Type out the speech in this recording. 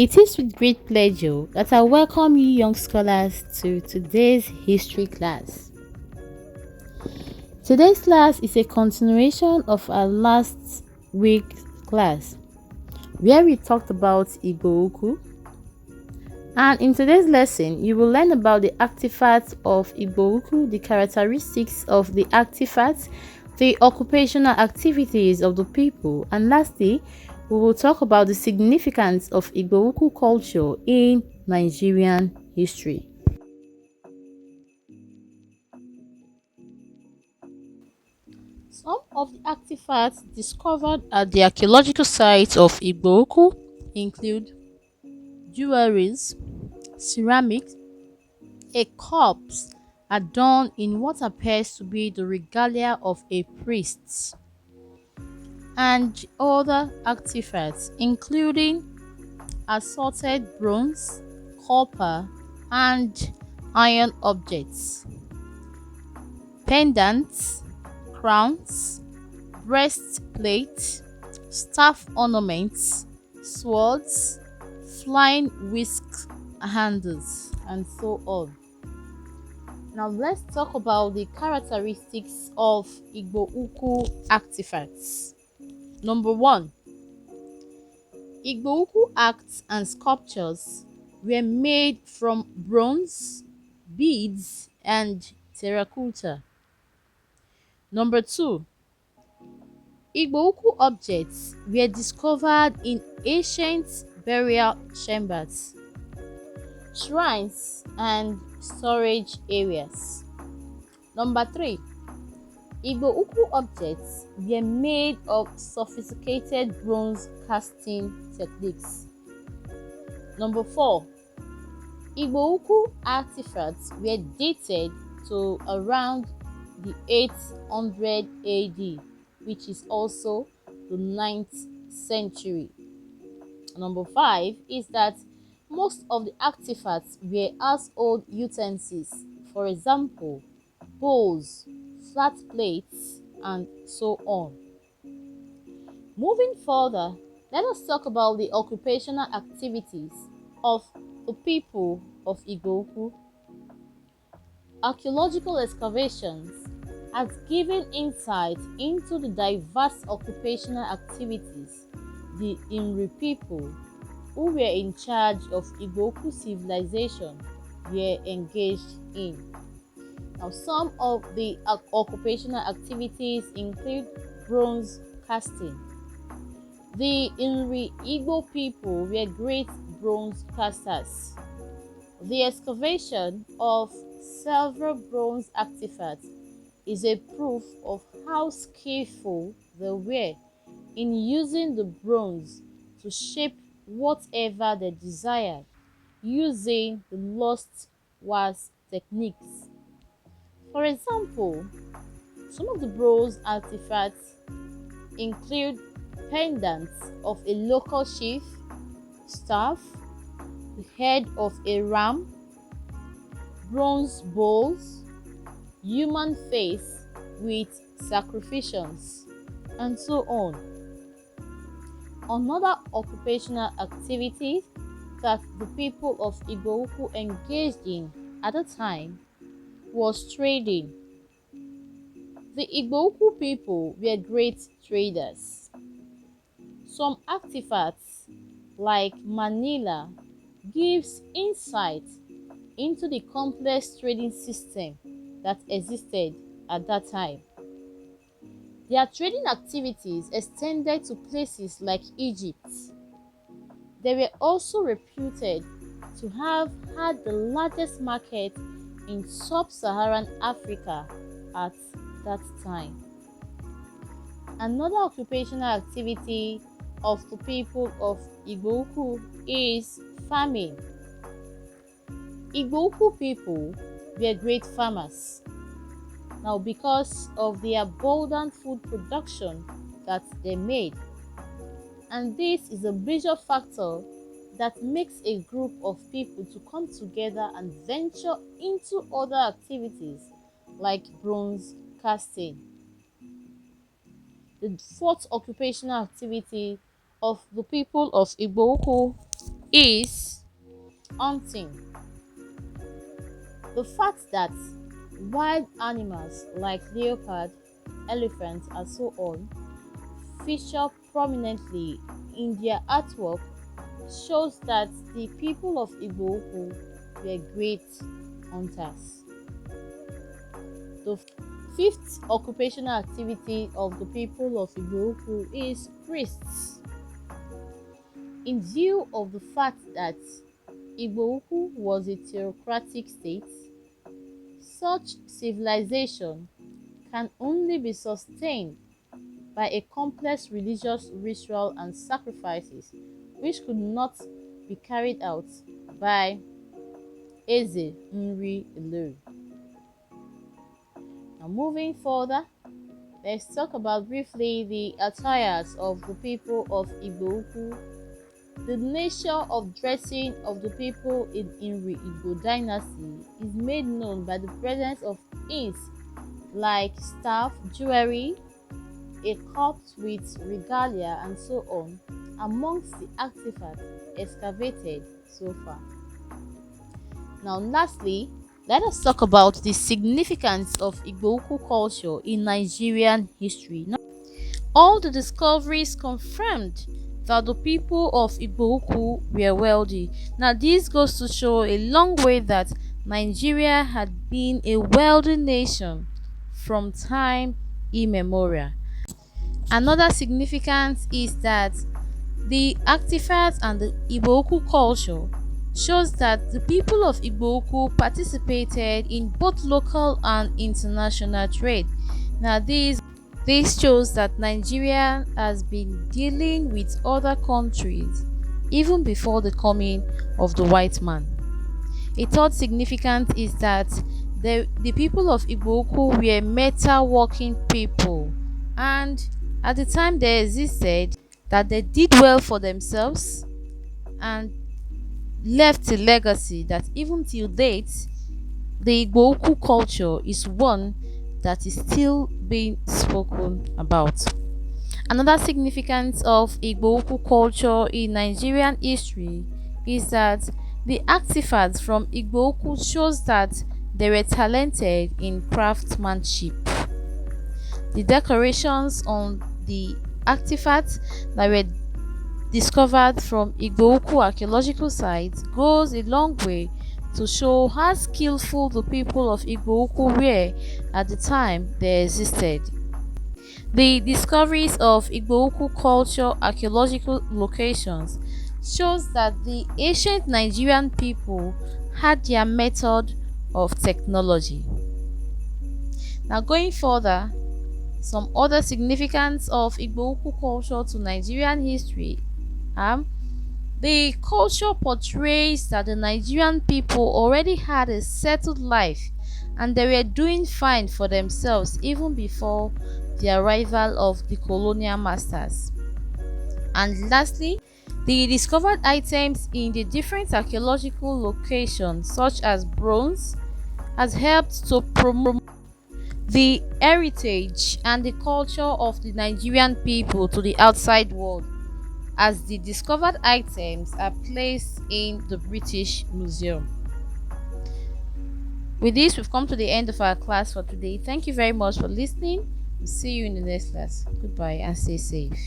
It is with great pleasure that I welcome you, young scholars, to today's history class. Today's class is a continuation of our last week's class, where we talked about Igbo-Ukwu. And in today's lesson, you will learn about the artifacts of Igbo-Ukwu, the characteristics of the artifacts, the occupational activities of the people, and lastly, we will talk about the significance of Igbo-Ukwu culture in Nigerian history. Some of the artifacts discovered at the archaeological sites of Igbo-Ukwu include jewelries, ceramics, a corpse adorned in what appears to be the regalia of a priest, and other artifacts including assorted bronze, copper, and iron objects, pendants, crowns, breastplates, staff ornaments, swords, flying whisk handles, and so on. Now let's talk about the characteristics of Igbo-Ukwu artifacts. Number 1. Igbo-Ukwu arts and sculptures were made from bronze, beads, and terracotta. Number 2. Igbo-Ukwu objects were discovered in ancient burial chambers, shrines, and storage areas. Number 3. Igbo-Ukwu objects were made of sophisticated bronze casting techniques. Number 4. Igbo-Ukwu artifacts were dated to around the 800 AD, which is also the 9th century. Number 5 is that most of the artifacts were household utensils, for example, bowls, flat plates, and so on. Moving further, let us talk about the occupational activities of the people of Igbo-Ukwu. Archaeological excavations have given insight into the diverse occupational activities the Imri people, who were in charge of Igbo-Ukwu civilization, were engaged in. Now, some of the occupational activities include bronze casting. The Imri Igbo people were great bronze casters. The excavation of several bronze artifacts is a proof of how skillful they were in using the bronze to shape whatever they desired using the lost was techniques. For example, some of the bronze artifacts include pendants of a local chief, staff, the head of a ram, bronze bowls, human face with sacrifices, and so on. Another occupational activity that the people of Igbo-Ukwu engaged in at the time was trading. The Igbo-Ukwu people were great traders. Some artifacts, like Manila, gives insight into the complex trading system that existed at that time. Their trading activities extended to places like Egypt. They were also reputed to have had the largest market in sub-Saharan Africa at that time. Another occupational activity of the people of Igbo-Ukwu is farming. Igbo-Ukwu people were great farmers. Now, because of the abundant food production that they made, and this is a major factor that makes a group of people to come together and venture into other activities like bronze casting. The fourth occupational activity of the people of Igbo-Ukwu is hunting. The fact that wild animals like leopard, elephants, and so on feature prominently in their artwork shows that the people of Igbo-Ukwu were great hunters. The fifth occupational activity of the people of Igbo-Ukwu is priests. In view of the fact that Igbo-Ukwu was a theocratic state, such civilization can only be sustained by a complex religious ritual and sacrifices which could not be carried out by Eze Nri alone. Now moving further, let's talk about briefly the attires of the people of Igbo-Ukwu. The nature of dressing of the people in Nri Igbo dynasty is made known by the presence of things like staff, jewelry, a corpse with regalia, and so on amongst the artifacts excavated so far. Now, lastly, let us talk about the significance of Igbo-Ukwu culture in Nigerian history. Now, all the discoveries confirmed that the people of Igbo-Ukwu were wealthy. Now, this goes to show a long way that Nigeria had been a wealthy nation from time immemorial. Another significance is that the artifacts and the Igbo-Ukwu culture shows that the people of Igbo-Ukwu participated in both local and international trade. Now this shows that Nigeria has been dealing with other countries even before the coming of the white man. A third significance is that the people of Igbo-Ukwu were metal-working people, and at the time they existed, that they did well for themselves and left a legacy that even till date, the Igbo-Ukwu culture is one that is still being spoken about. Another significance of Igbo-Ukwu culture in Nigerian history is that the artifacts from Igbo-Ukwu shows that they were talented in craftsmanship. The decorations on the artifacts that were discovered from Igbo-Ukwu archaeological sites goes a long way to show how skillful the people of Igbo-Ukwu were at the time they existed. The discoveries of Igbo-Ukwu culture archaeological locations shows that the ancient Nigerian people had their method of technology. Now going further, some other significance of Igbo-Ukwu culture to Nigerian history. The culture portrays that the Nigerian people already had a settled life and they were doing fine for themselves even before the arrival of the colonial masters. And lastly, the discovered items in the different archaeological locations, such as bronze, has helped to promote the heritage and the culture of the Nigerian people to the outside world, as the discovered items are placed in the British Museum. With this, we've come to the end of our class for today. Thank you very much for listening. We'll see you in the next class. Goodbye and stay safe.